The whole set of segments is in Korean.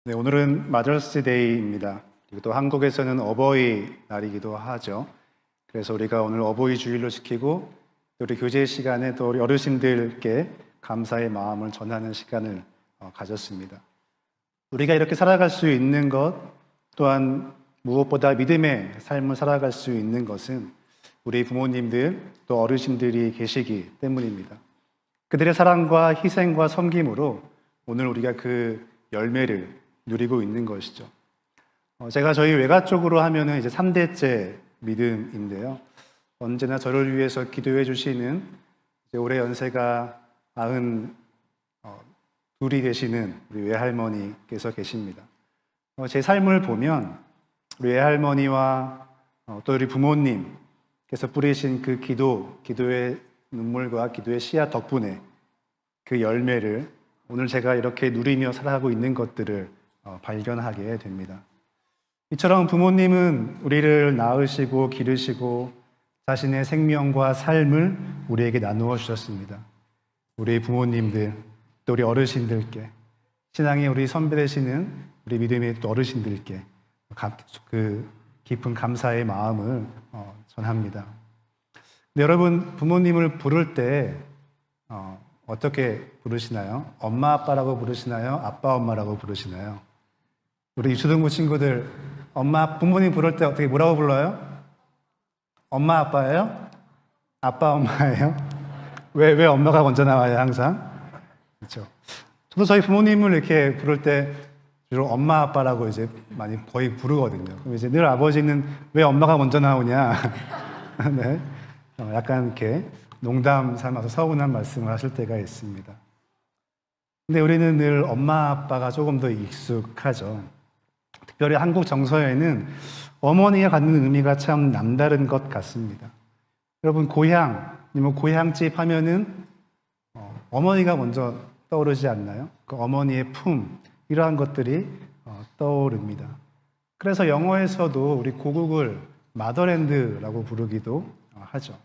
네, 오늘은 마더스 데이입니다. 그리고 또 한국에서는 어버이 날이기도 하죠. 그래서 우리가 오늘 어버이 주일로 지키고 또 우리 교제 시간에 또 우리 어르신들께 감사의 마음을 전하는 시간을 가졌습니다. 우리가 이렇게 살아갈 수 있는 것 또한 무엇보다 믿음의 삶을 살아갈 수 있는 것은 우리 부모님들 또 어르신들이 계시기 때문입니다. 그들의 사랑과 희생과 섬김으로 오늘 우리가 그 열매를 누리고 있는 것이죠. 제가 저희 외가 쪽으로 하면은 이제 3대째 믿음인데요. 언제나 저를 위해서 기도해 주시는 올해 연세가 92이 되시는 우리 외할머니께서 계십니다. 제 삶을 보면 우리 외할머니와 또 우리 부모님께서 뿌리신 그 기도의 눈물과 기도의 씨앗 덕분에 그 열매를 오늘 제가 이렇게 누리며 살아가고 있는 것들을 발견하게 됩니다. 이처럼 부모님은 우리를 낳으시고 기르시고 자신의 생명과 삶을 우리에게 나누어 주셨습니다. 우리 부모님들 또 우리 어르신들께 신앙의 우리 선배 되시는 우리 믿음의 또 어르신들께 그 깊은 감사의 마음을 전합니다. 근데 여러분 부모님을 부를 때 어떻게 부르시나요? 엄마 아빠라고 부르시나요? 아빠 엄마라고 부르시나요? 우리 유초등부 친구들 부모님 부를 때 어떻게 뭐라고 불러요? 엄마 아빠예요? 아빠 엄마예요? 왜 엄마가 먼저 나와요 항상? 그렇죠. 저도 저희 부모님을 이렇게 부를 때 주로 엄마 아빠라고 이제 많이 거의 부르거든요. 그럼 이제 늘 아버지는 왜 엄마가 먼저 나오냐? 네. 약간 이렇게 농담 삼아서 서운한 말씀을 하실 때가 있습니다. 근데 우리는 늘 엄마 아빠가 조금 더 익숙하죠. 특별히 한국 정서에는 어머니가 갖는 의미가 참 남다른 것 같습니다. 여러분 고향, 아니면 고향집 하면은 어머니가 먼저 떠오르지 않나요? 그 어머니의 품, 이러한 것들이 떠오릅니다. 그래서 영어에서도 우리 고국을 마더랜드라고 부르기도 하죠.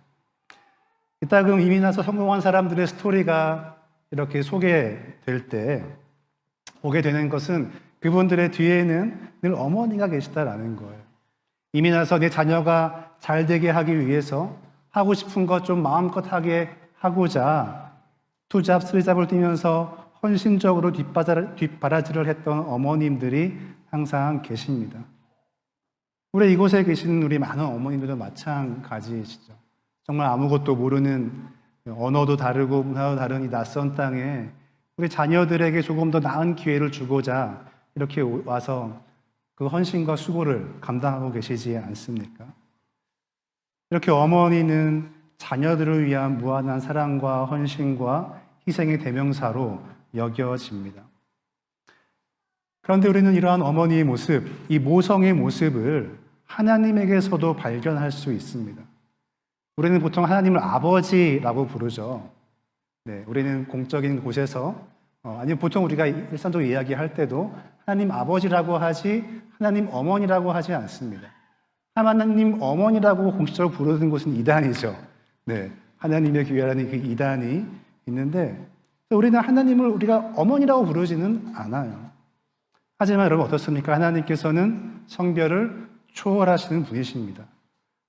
이따금 이민 와서 성공한 사람들의 스토리가 이렇게 소개될 때 보게 되는 것은 그분들의 뒤에는 늘 어머니가 계시다라는 거예요. 이민 와서 내 자녀가 잘 되게 하기 위해서 하고 싶은 것 좀 마음껏 하게 하고자 투잡, 쓰리잡을 뛰면서 헌신적으로 뒷바라지를 했던 어머님들이 항상 계십니다. 우리 이곳에 계신 우리 많은 어머님들도 마찬가지시죠. 정말 아무것도 모르는 언어도 다르고 문화도 다른 이 낯선 땅에 우리 자녀들에게 조금 더 나은 기회를 주고자 이렇게 와서 그 헌신과 수고를 감당하고 계시지 않습니까? 이렇게 어머니는 자녀들을 위한 무한한 사랑과 헌신과 희생의 대명사로 여겨집니다. 그런데 우리는 이러한 어머니의 모습, 이 모성의 모습을 하나님에게서도 발견할 수 있습니다. 우리는 보통 하나님을 아버지라고 부르죠. 네, 우리는 공적인 곳에서 아니면 보통 우리가 일상적으로 이야기할 때도 하나님 아버지라고 하지 하나님 어머니라고 하지 않습니다. 하나님 어머니라고 공식적으로 부르는 곳은 이단이죠. 네, 하나님의 교회라는 그 이단이 있는데 우리는 하나님을 우리가 어머니라고 부르지는 않아요. 하지만 여러분 어떻습니까? 하나님께서는 성별을 초월하시는 분이십니다.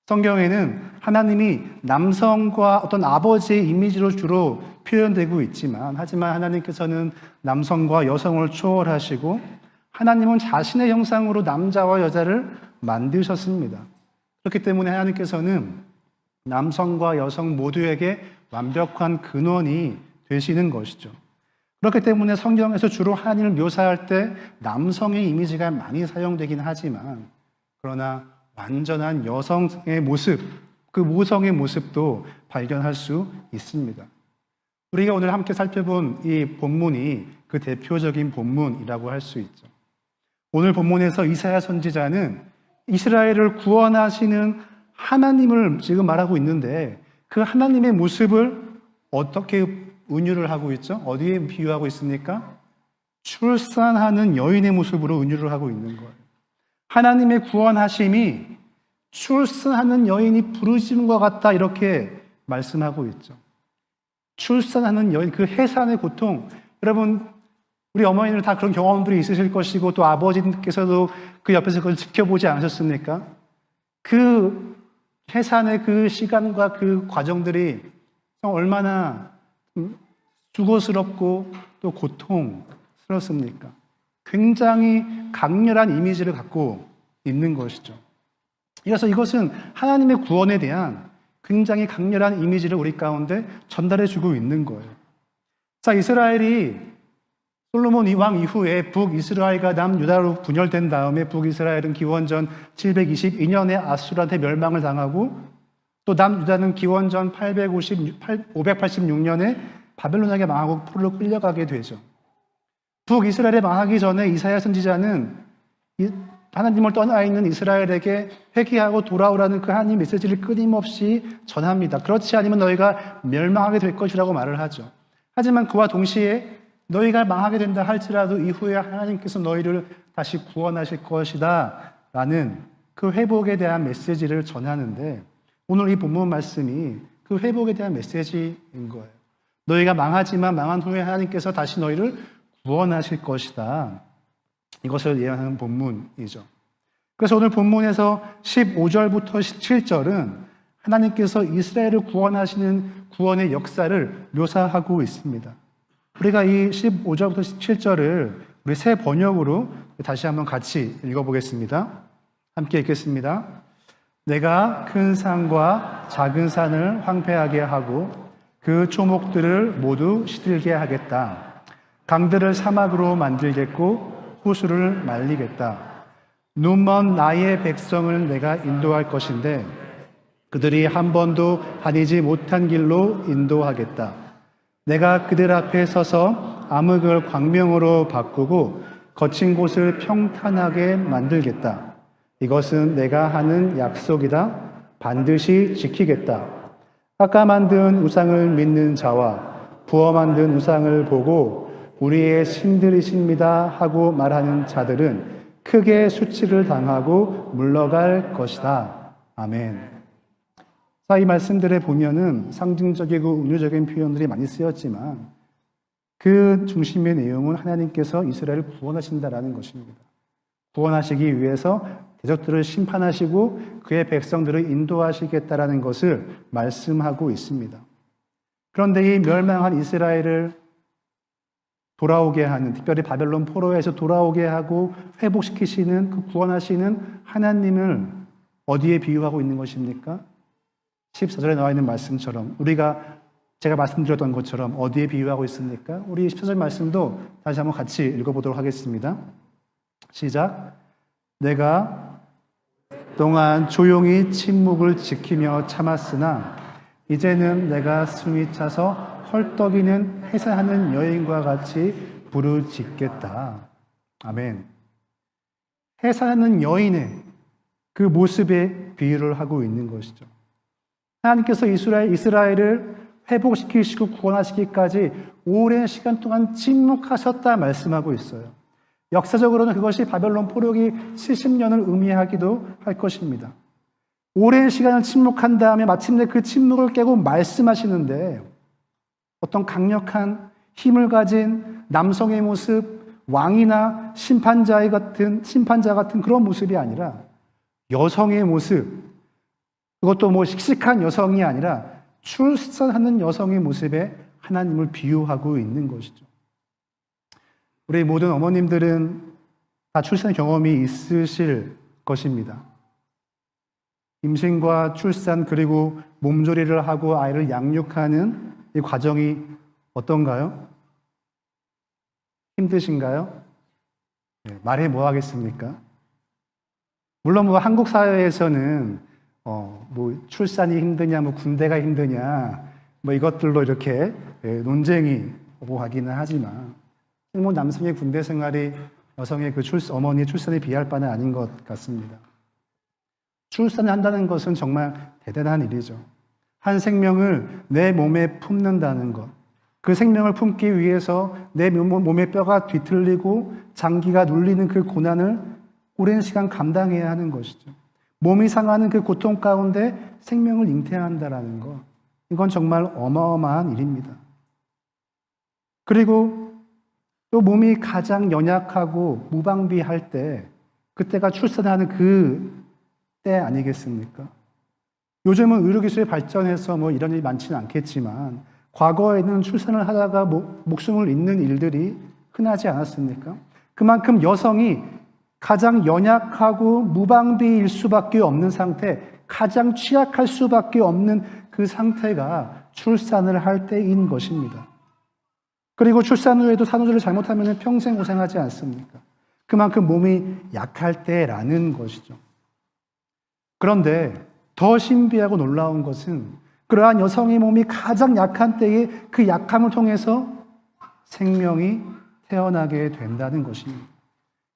성경에는 하나님이 남성과 어떤 아버지의 이미지로 주로 표현되고 있지만 하지만 하나님께서는 남성과 여성을 초월하시고 하나님은 자신의 형상으로 남자와 여자를 만드셨습니다. 그렇기 때문에 하나님께서는 남성과 여성 모두에게 완벽한 근원이 되시는 것이죠. 그렇기 때문에 성경에서 주로 하나님을 묘사할 때 남성의 이미지가 많이 사용되긴 하지만 그러나 완전한 여성의 모습, 그 모성의 모습도 발견할 수 있습니다. 우리가 오늘 함께 살펴본 이 본문이 그 대표적인 본문이라고 할 수 있죠. 오늘 본문에서 이사야 선지자는 이스라엘을 구원하시는 하나님을 지금 말하고 있는데 그 하나님의 모습을 어떻게 은유를 하고 있죠? 어디에 비유하고 있습니까? 출산하는 여인의 모습으로 은유를 하고 있는 거예요. 하나님의 구원하심이 출산하는 여인이 부르짖는 것 같다 이렇게 말씀하고 있죠. 출산하는 여인, 그 해산의 고통. 여러분 우리 어머니는 다 그런 경험들이 있으실 것이고 또 아버지께서도 그 옆에서 그걸 지켜보지 않으셨습니까? 그 해산의 그 시간과 그 과정들이 얼마나 수고스럽고 또 고통스럽습니까? 굉장히 강렬한 이미지를 갖고 있는 것이죠. 그래서 이것은 하나님의 구원에 대한 굉장히 강렬한 이미지를 우리 가운데 전달해 주고 있는 거예요. 자, 이스라엘이 솔로몬 왕 이후에 북이스라엘과 남유다로 분열된 다음에 북이스라엘은 기원전 722년에 아수르한테 멸망을 당하고 또 남유다는 기원전 586년에 바벨론에게 망하고 포로로 끌려가게 되죠. 북이스라엘에 망하기 전에 이사야 선지자는 하나님을 떠나 있는 이스라엘에게 회개하고 돌아오라는 그 하나님 메시지를 끊임없이 전합니다. 그렇지 않으면 너희가 멸망하게 될 것이라고 말을 하죠. 하지만 그와 동시에 너희가 망하게 된다 할지라도 이후에 하나님께서 너희를 다시 구원하실 것이다 라는 그 회복에 대한 메시지를 전하는데 오늘 이 본문 말씀이 그 회복에 대한 메시지인 거예요. 너희가 망하지만 망한 후에 하나님께서 다시 너희를 구원하실 것이다. 이것을 예언하는 본문이죠. 그래서 오늘 본문에서 15절부터 17절은 하나님께서 이스라엘을 구원하시는 구원의 역사를 묘사하고 있습니다. 우리가 이 15절부터 17절을 우리 새 번역으로 다시 한번 같이 읽어보겠습니다. 함께 읽겠습니다. 내가 큰 산과 작은 산을 황폐하게 하고 그 초목들을 모두 시들게 하겠다. 강들을 사막으로 만들겠고 호수를 말리겠다. 눈먼 나의 백성을 내가 인도할 것인데 그들이 한 번도 다니지 못한 길로 인도하겠다. 내가 그들 앞에 서서 암흑을 광명으로 바꾸고 거친 곳을 평탄하게 만들겠다. 이것은 내가 하는 약속이다. 반드시 지키겠다. 아까 만든 우상을 믿는 자와 부어 만든 우상을 보고 우리의 신들이십니다 하고 말하는 자들은 크게 수치를 당하고 물러갈 것이다. 아멘. 자, 이 말씀들에 보면은 상징적이고 은유적인 표현들이 많이 쓰였지만 그 중심의 내용은 하나님께서 이스라엘을 구원하신다라는 것입니다. 구원하시기 위해서 대적들을 심판하시고 그의 백성들을 인도하시겠다라는 것을 말씀하고 있습니다. 그런데 이 멸망한 이스라엘을 돌아오게 하는, 특별히 바벨론 포로에서 돌아오게 하고 회복시키시는 그 구원하시는 하나님을 어디에 비유하고 있는 것입니까? 14절에 나와 있는 말씀처럼 제가 말씀드렸던 것처럼 어디에 비유하고 있습니까? 우리 14절 말씀도 다시 한번 같이 읽어보도록 하겠습니다. 시작. 내가 동안 조용히 침묵을 지키며 참았으나 이제는 내가 숨이 차서 헐떡이는 해산하는 여인과 같이 부르짖겠다. 아멘. 해산하는 여인의 그 모습에 비유를 하고 있는 것이죠. 하나님께서 이스라엘을 회복시키시고 구원하시기까지 오랜 시간 동안 침묵하셨다 말씀하고 있어요. 역사적으로는 그것이 바벨론 포로기 70년을 의미하기도 할 것입니다. 오랜 시간을 침묵한 다음에 마침내 그 침묵을 깨고 말씀하시는데 어떤 강력한 힘을 가진 남성의 모습, 왕이나 심판자 같은 그런 모습이 아니라 여성의 모습, 그것도 씩씩한 여성이 아니라 출산하는 여성의 모습에 하나님을 비유하고 있는 것이죠. 우리 모든 어머님들은 다 출산 경험이 있으실 것입니다. 임신과 출산 그리고 몸조리를 하고 아이를 양육하는 이 과정이 어떤가요? 힘드신가요? 네, 말해 뭐 하겠습니까? 물론 한국 사회에서는 출산이 힘드냐, 군대가 힘드냐, 이것들로 이렇게 논쟁이 오고 가기는 하지만, 남성의 군대 생활이 여성의 어머니의 출산에 비할 바는 아닌 것 같습니다. 출산을 한다는 것은 정말 대단한 일이죠. 한 생명을 내 몸에 품는다는 것, 그 생명을 품기 위해서 내 몸의 뼈가 뒤틀리고 장기가 눌리는 그 고난을 오랜 시간 감당해야 하는 것이죠. 몸이 상하는 그 고통 가운데 생명을 잉태한다는 것, 이건 정말 어마어마한 일입니다. 그리고 또 몸이 가장 연약하고 무방비할 때, 그때가 출산하는 그 때 아니겠습니까? 요즘은 의료기술이 발전해서 뭐 이런 일이 많지는 않겠지만 과거에는 출산을 하다가 목숨을 잃는 일들이 흔하지 않았습니까? 그만큼 여성이 가장 연약하고 무방비일 수밖에 없는 상태, 가장 취약할 수밖에 없는 그 상태가 출산을 할 때인 것입니다. 그리고 출산 후에도 산후조리를 잘못하면 평생 고생하지 않습니까? 그만큼 몸이 약할 때라는 것이죠. 그런데 더 신비하고 놀라운 것은 그러한 여성의 몸이 가장 약한 때에 그 약함을 통해서 생명이 태어나게 된다는 것입니다.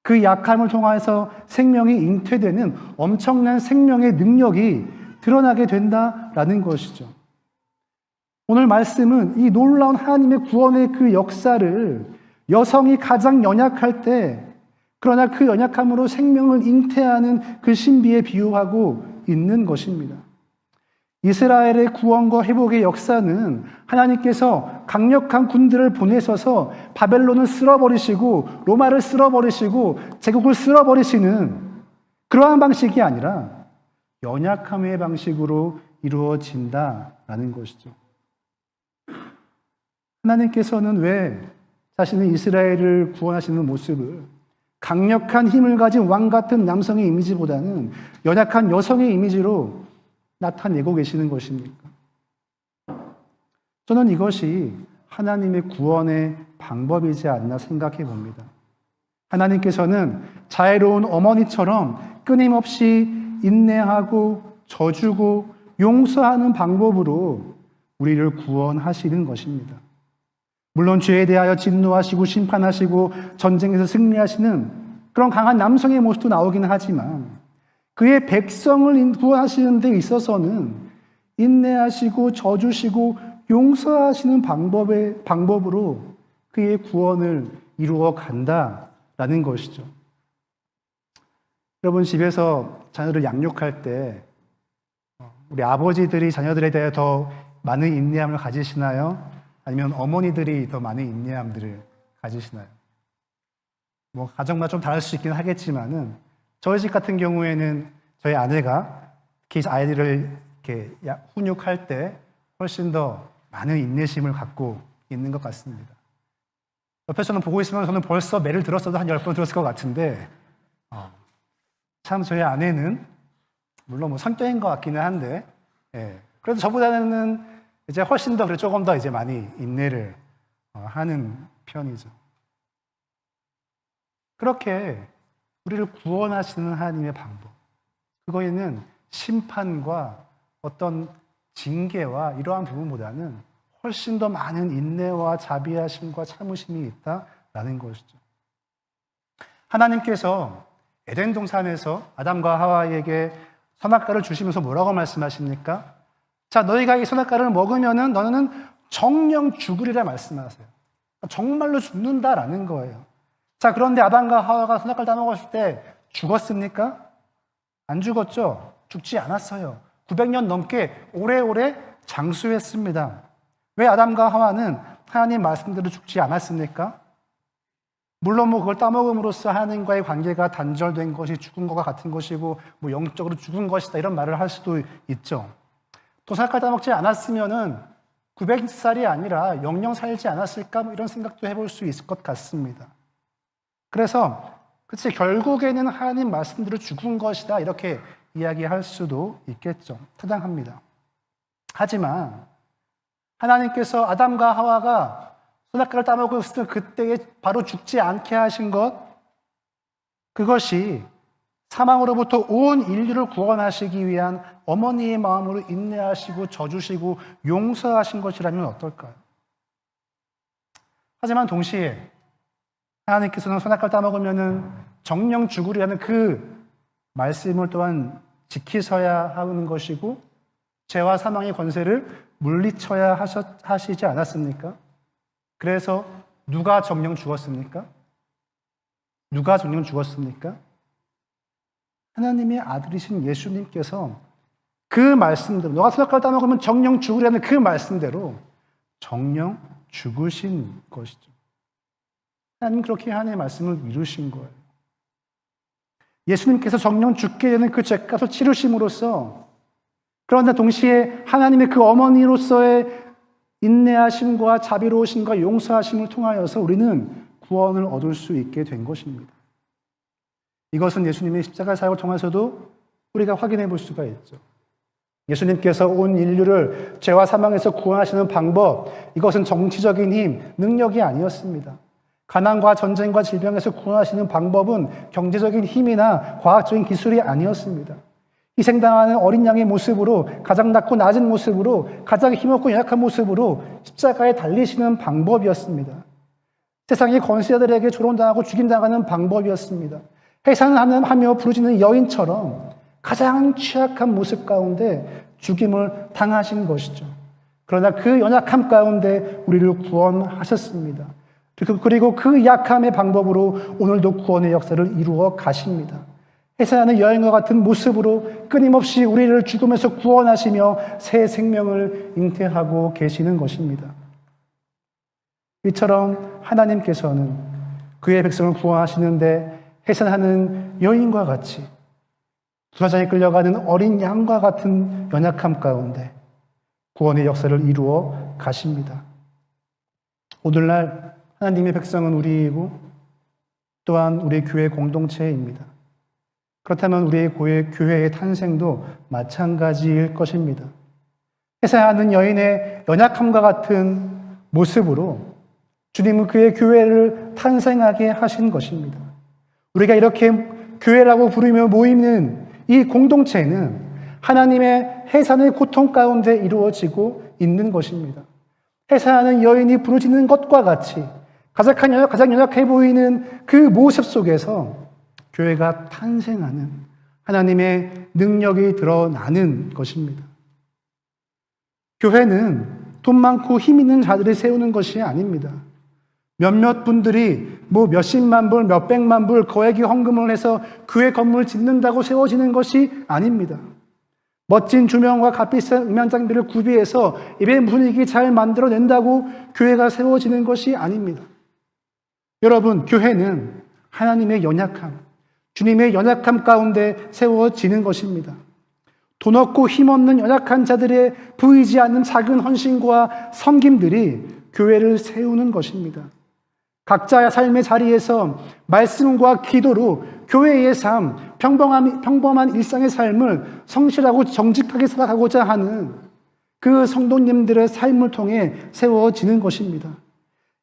그 약함을 통해서 생명이 잉태되는 엄청난 생명의 능력이 드러나게 된다라는 것이죠. 오늘 말씀은 이 놀라운 하나님의 구원의 그 역사를 여성이 가장 연약할 때, 그러나 그 연약함으로 생명을 잉태하는 그 신비에 비유하고 있는 것입니다. 이스라엘의 구원과 회복의 역사는 하나님께서 강력한 군대를 보내셔서 바벨론을 쓸어버리시고 로마를 쓸어버리시고 제국을 쓸어버리시는 그러한 방식이 아니라 연약함의 방식으로 이루어진다라는 것이죠. 하나님께서는 왜 자신의 이스라엘을 구원하시는 모습을 강력한 힘을 가진 왕 같은 남성의 이미지보다는 연약한 여성의 이미지로 나타내고 계시는 것입니까? 저는 이것이 하나님의 구원의 방법이지 않나 생각해 봅니다. 하나님께서는 자애로운 어머니처럼 끊임없이 인내하고 져주고 용서하는 방법으로 우리를 구원하시는 것입니다. 물론 죄에 대하여 진노하시고 심판하시고 전쟁에서 승리하시는 그런 강한 남성의 모습도 나오긴 하지만 그의 백성을 구원하시는 데 있어서는 인내하시고 져주시고 용서하시는 방법으로 그의 구원을 이루어 간다라는 것이죠. 여러분, 집에서 자녀를 양육할 때 우리 아버지들이 자녀들에 대해 더 많은 인내함을 가지시나요? 아니면 어머니들이 더 많은 인내함들을 가지시나요? 뭐 가정마다 좀 다를 수 있긴 하겠지만은 저희 집 같은 경우에는 저희 아내가 특히 아이들을 이렇게 훈육할 때 훨씬 더 많은 인내심을 갖고 있는 것 같습니다. 옆에서 저는 보고 있으면 저는 벌써 매를 들었어도 한 10번 들었을 것 같은데 참 저희 아내는 물론 뭐 성격인 것 같기는 한데 그래도 저보다는 이제 훨씬 더 조금 더 이제 많이 인내를 하는 편이죠. 그렇게 우리를 구원하시는 하나님의 방법, 그거에는 심판과 어떤 징계와 이러한 부분보다는 훨씬 더 많은 인내와 자비하심과 참으심이 있다라는 것이죠. 하나님께서 에덴 동산에서 아담과 하와에게 선악과를 주시면서 뭐라고 말씀하십니까? 자, 너희가 이 선악과를 먹으면은 너는 정령 죽으리라 말씀하세요. 정말로 죽는다라는 거예요. 자, 그런데 아담과 하와가 선악과를 따먹었을 때 죽었습니까? 안 죽었죠? 죽지 않았어요. 900년 넘게 오래오래 장수했습니다. 왜 아담과 하와는 하나님 말씀대로 죽지 않았습니까? 물론 뭐 그걸 따먹음으로써 하나님과의 관계가 단절된 것이 죽은 것과 같은 것이고 뭐 영적으로 죽은 것이다 이런 말을 할 수도 있죠. 또 선악과를 따먹지 않았으면은 900살이 아니라 영영 살지 않았을까 뭐 이런 생각도 해볼 수 있을 것 같습니다. 그래서 그치 결국에는 하나님 말씀대로 죽은 것이다 이렇게 이야기할 수도 있겠죠. 타당합니다. 하지만 하나님께서 아담과 하와가 선악과를 따먹었을 때 그때에 바로 죽지 않게 하신 것, 그것이 사망으로부터 온 인류를 구원하시기 위한 어머니의 마음으로 인내하시고 져주시고 용서하신 것이라면 어떨까요? 하지만 동시에 하나님께서는 선악과를 따먹으면 정령 죽으리라는 그 말씀을 또한 지키셔야 하는 것이고 죄와 사망의 권세를 물리쳐야 하시지 않았습니까? 그래서 누가 정령 죽었습니까? 누가 정령 죽었습니까? 하나님의 아들이신 예수님께서 그 말씀대로 너가 선악과를 따먹으면 정령 죽으리라는 그 말씀대로 정령 죽으신 것이죠. 하나님 그렇게 하나님의 말씀을 이루신 거예요. 예수님께서 정령 죽게 되는 그 죄값을 치르심으로써, 그러나 동시에 하나님의 그 어머니로서의 인내하심과 자비로우심과 용서하심을 통하여서 우리는 구원을 얻을 수 있게 된 것입니다. 이것은 예수님의 십자가 사역을 통해서도 우리가 확인해 볼 수가 있죠. 예수님께서 온 인류를 죄와 사망에서 구원하시는 방법, 이것은 정치적인 힘, 능력이 아니었습니다. 가난과 전쟁과 질병에서 구원하시는 방법은 경제적인 힘이나 과학적인 기술이 아니었습니다. 희생당하는 어린 양의 모습으로, 가장 낮고 낮은 모습으로, 가장 힘없고 연약한 모습으로 십자가에 달리시는 방법이었습니다. 세상의 권세자들에게 조롱당하고 죽임당하는 방법이었습니다. 해산하며 부르짖는 여인처럼 가장 취약한 모습 가운데 죽임을 당하신 것이죠. 그러나 그 연약함 가운데 우리를 구원하셨습니다. 그리고 그 약함의 방법으로 오늘도 구원의 역사를 이루어 가십니다. 해산하는 여인과 같은 모습으로 끊임없이 우리를 죽음에서 구원하시며 새 생명을 잉태하고 계시는 것입니다. 이처럼 하나님께서는 그의 백성을 구원하시는데 해산하는 여인과 같이 두라장에 끌려가는 어린 양과 같은 연약함 가운데 구원의 역사를 이루어 가십니다. 오늘날 하나님의 백성은 우리이고 또한 우리 교회 공동체입니다. 그렇다면 우리의 교회의 탄생도 마찬가지일 것입니다. 해산하는 여인의 연약함과 같은 모습으로 주님은 그의 교회를 탄생하게 하신 것입니다. 우리가 이렇게 교회라고 부르며 모이는 이 공동체는 하나님의 해산의 고통 가운데 이루어지고 있는 것입니다. 해산하는 여인이 부르짖는 것과 같이 가장 연약해 보이는 그 모습 속에서 교회가 탄생하는 하나님의 능력이 드러나는 것입니다. 교회는 돈 많고 힘 있는 자들을 세우는 것이 아닙니다. 몇몇 분들이 몇십만 불, 몇백만 불 거액의 헌금을 해서 교회 건물을 짓는다고 세워지는 것이 아닙니다. 멋진 조명과 값비싼 음향 장비를 구비해서 예배 분위기 잘 만들어낸다고 교회가 세워지는 것이 아닙니다. 여러분, 교회는 하나님의 연약함, 주님의 연약함 가운데 세워지는 것입니다. 돈 없고 힘없는 연약한 자들의 보이지 않는 작은 헌신과 섬김들이 교회를 세우는 것입니다. 각자의 삶의 자리에서 말씀과 기도로 교회의 삶, 평범한 일상의 삶을 성실하고 정직하게 살아가고자 하는 그 성도님들의 삶을 통해 세워지는 것입니다.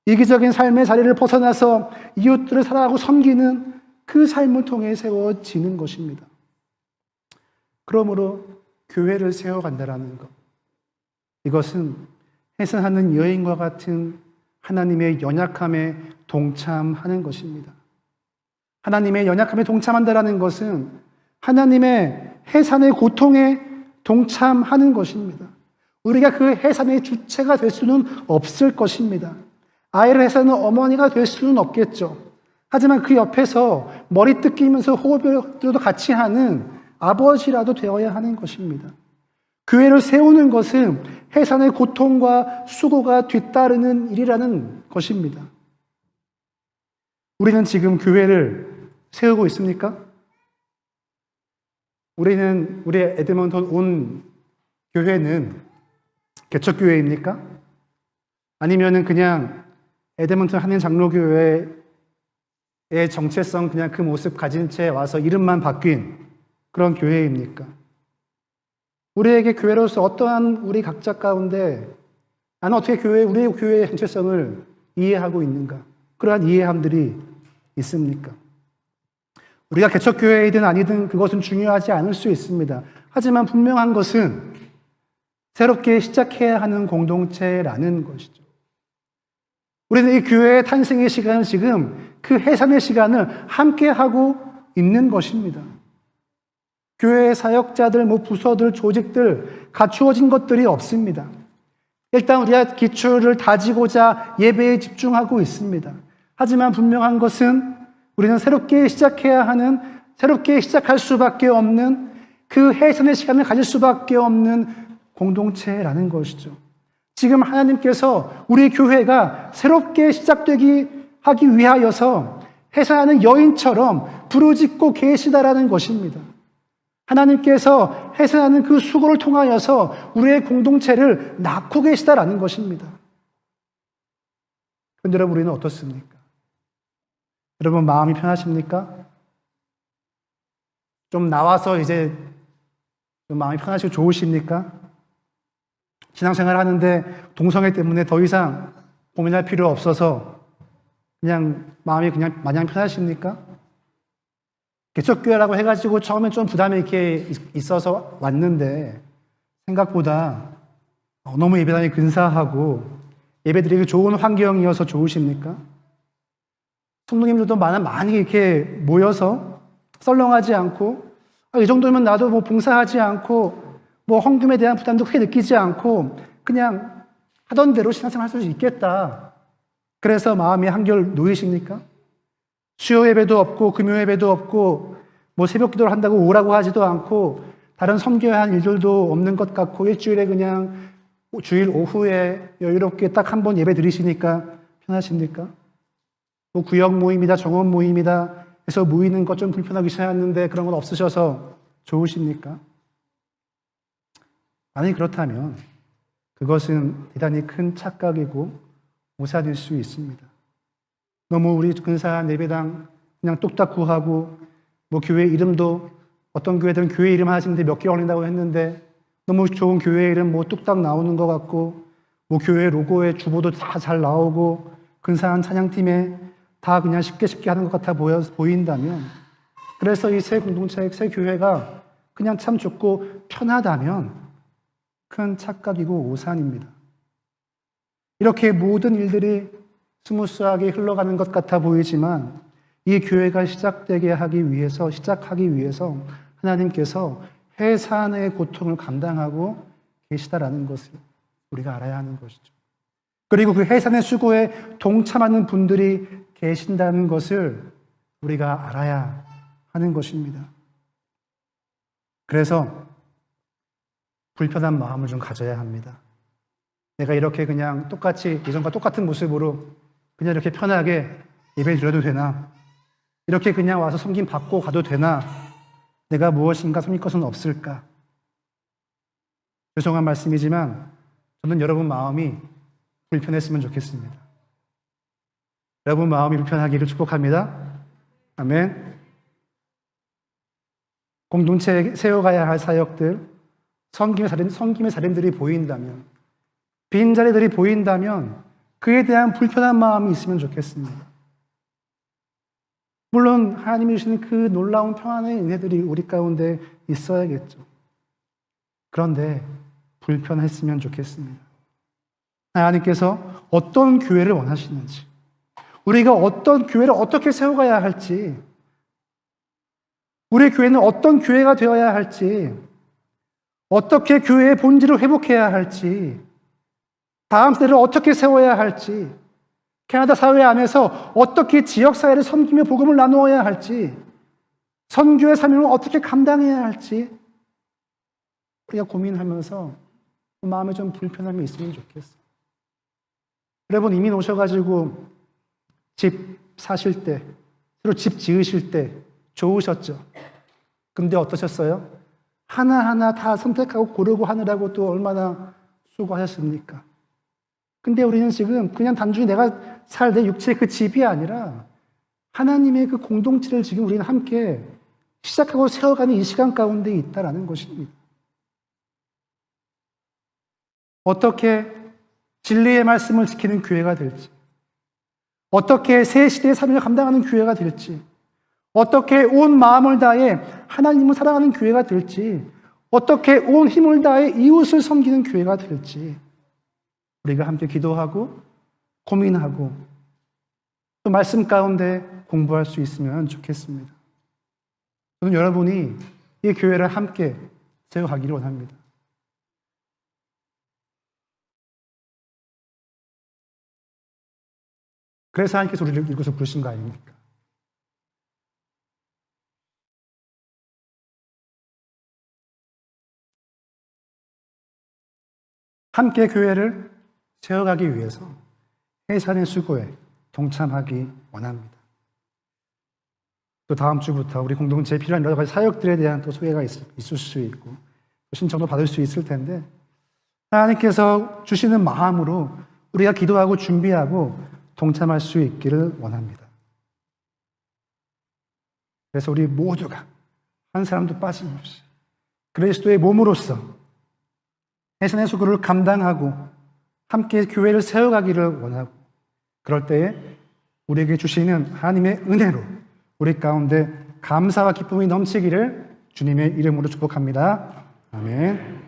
이기적인 삶의 자리를 벗어나서 이웃들을 사랑하고 섬기는 그 삶을 통해 세워지는 것입니다. 그러므로 교회를 세워간다라는 것, 이것은 해산하는 여인과 같은 하나님의 연약함에 동참하는 것입니다. 하나님의 연약함에 동참한다라는 것은 하나님의 해산의 고통에 동참하는 것입니다. 우리가 그 해산의 주체가 될 수는 없을 것입니다. 아이를 해산하는 어머니가 될 수는 없겠죠. 하지만 그 옆에서 머리 뜯기면서 호흡도 같이 하는 아버지라도 되어야 하는 것입니다. 교회를 세우는 것은 해산의 고통과 수고가 뒤따르는 일이라는 것입니다. 우리는 지금 교회를 세우고 있습니까? 우리 에드먼턴 온 교회는 개척교회입니까? 아니면은 그냥 에드먼턴 한인 장로교회의 정체성 그냥 그 모습 가진 채 와서 이름만 바뀐 그런 교회입니까? 우리에게 교회로서 어떠한 우리 각자 가운데 나는 어떻게 우리의 교회의 정체성을 이해하고 있는가? 그러한 이해함들이 있습니까? 우리가 개척교회이든 아니든 그것은 중요하지 않을 수 있습니다. 하지만 분명한 것은 새롭게 시작해야 하는 공동체라는 것이죠. 우리는 이 교회의 탄생의 시간은 지금 그 해산의 시간을 함께하고 있는 것입니다. 교회의 사역자들, 부서들, 조직들 갖추어진 것들이 없습니다. 일단 우리가 기초를 다지고자 예배에 집중하고 있습니다. 하지만 분명한 것은 우리는 새롭게 시작할 수밖에 없는 그 해산의 시간을 가질 수밖에 없는 공동체라는 것이죠. 지금 하나님께서 우리 교회가 새롭게 시작되기 하기 위하여서 해산하는 여인처럼 부르짖고 계시다라는 것입니다. 하나님께서 해산하는 그 수고를 통하여서 우리의 공동체를 낳고 계시다라는 것입니다. 그런데 여러분, 우리는 어떻습니까? 여러분, 마음이 편하십니까? 좀 나와서 이제 좀 마음이 편하시고 좋으십니까? 신앙생활 하는데 동성애 때문에 더 이상 고민할 필요 없어서 그냥 마음이 그냥 마냥 편하십니까? 개척교회라고 해가지고 처음엔 좀 부담이 이렇게 있어서 왔는데 생각보다 너무 예배당이 근사하고 예배드리기 좋은 환경이어서 좋으십니까? 성도님들도 많이 이렇게 모여서 썰렁하지 않고 이 정도면 나도 뭐 봉사하지 않고 뭐 헌금에 대한 부담도 크게 느끼지 않고 그냥 하던 대로 신앙생활 할 수 있겠다. 그래서 마음이 한결 놓이십니까? 수요 예배도 없고 금요 예배도 없고 뭐 새벽 기도를 한다고 오라고 하지도 않고 다른 섬겨야 할 일들도 없는 것 같고 일주일에 그냥 주일 오후에 여유롭게 딱 한 번 예배 드리시니까 편하십니까? 뭐 구역 모임이다 정원 모임이다 해서 모이는 것 좀 불편하기 시작했는데 그런 건 없으셔서 좋으십니까? 만약에 그렇다면 그것은 대단히 큰 착각이고 오산일 수 있습니다. 너무 우리 근사한 예배당 그냥 뚝딱 구하고 뭐 교회 이름도 어떤 교회들은 교회 이름 하시는데 몇 개월 걸린다고 했는데 너무 좋은 교회 이름 뭐 뚝딱 나오는 것 같고 뭐 교회 로고에 주보도 다 잘 나오고 근사한 찬양팀에 다 그냥 쉽게 하는 것 같아 보인다면 그래서 이 새 공동체, 새 교회가 그냥 참 좋고 편하다면 큰 착각이고 오산입니다. 이렇게 모든 일들이 스무스하게 흘러가는 것 같아 보이지만 이 교회가 시작하기 위해서 하나님께서 해산의 고통을 감당하고 계시다라는 것을 우리가 알아야 하는 것이죠. 그리고 그 해산의 수고에 동참하는 분들이 계신다는 것을 우리가 알아야 하는 것입니다. 그래서 불편한 마음을 좀 가져야 합니다. 내가 이렇게 그냥 똑같이 예전과 똑같은 모습으로 그냥 이렇게 편하게 예배 드려도 되나? 이렇게 그냥 와서 섬김 받고 가도 되나? 내가 무엇인가 섬길 것은 없을까? 죄송한 말씀이지만 저는 여러분 마음이 불편했으면 좋겠습니다. 여러분 마음이 불편하기를 축복합니다. 아멘. 공동체에 세워가야 할 사역들, 섬김의 사람들이 보인다면, 빈자리들이 보인다면 그에 대한 불편한 마음이 있으면 좋겠습니다. 물론 하나님이 주시는 그 놀라운 평안의 은혜들이 우리 가운데 있어야겠죠. 그런데 불편했으면 좋겠습니다. 하나님께서 어떤 교회를 원하시는지, 우리가 어떤 교회를 어떻게 세워가야 할지, 우리 교회는 어떤 교회가 되어야 할지, 어떻게 교회의 본질을 회복해야 할지, 다음 세대를 어떻게 세워야 할지, 캐나다 사회 안에서 어떻게 지역사회를 섬기며 복음을 나누어야 할지, 선교의 사명을 어떻게 감당해야 할지 우리가 고민하면서 마음에 좀 불편함이 있으면 좋겠어요. 여러분 이민 오셔가지고 집 사실 때, 새로 집 지으실 때 좋으셨죠? 근데 어떠셨어요? 하나하나 다 선택하고 고르고 하느라고 또 얼마나 수고하셨습니까? 근데 우리는 지금 그냥 단순히 내가 살 내 육체의 그 집이 아니라 하나님의 그 공동체를 지금 우리는 함께 시작하고 세워가는 이 시간 가운데 있다라는 것입니다. 어떻게 진리의 말씀을 지키는 교회가 될지, 어떻게 새 시대의 사명을 감당하는 교회가 될지, 어떻게 온 마음을 다해 하나님을 사랑하는 교회가 될지, 어떻게 온 힘을 다해 이웃을 섬기는 교회가 될지 우리가 함께 기도하고 고민하고 또 말씀 가운데 공부할 수 있으면 좋겠습니다. 저는 여러분이 이 교회를 함께 세워가기를 원합니다. 그래서 하나님께서 우리를 이곳에 부르신 거 아닙니까? 함께 교회를 세워가기 위해서 해산의 수고에 동참하기 원합니다. 또 다음 주부터 우리 공동체에 필요한 여러 가지 사역들에 대한 또 소개가 있을 수 있고 신청도 받을 수 있을 텐데 하나님께서 주시는 마음으로 우리가 기도하고 준비하고 동참할 수 있기를 원합니다. 그래서 우리 모두가 한 사람도 빠짐없이 그리스도의 몸으로서 해산의 수고를 감당하고 함께 교회를 세워가기를 원하고 그럴 때에 우리에게 주시는 하나님의 은혜로 우리 가운데 감사와 기쁨이 넘치기를 주님의 이름으로 축복합니다. 아멘.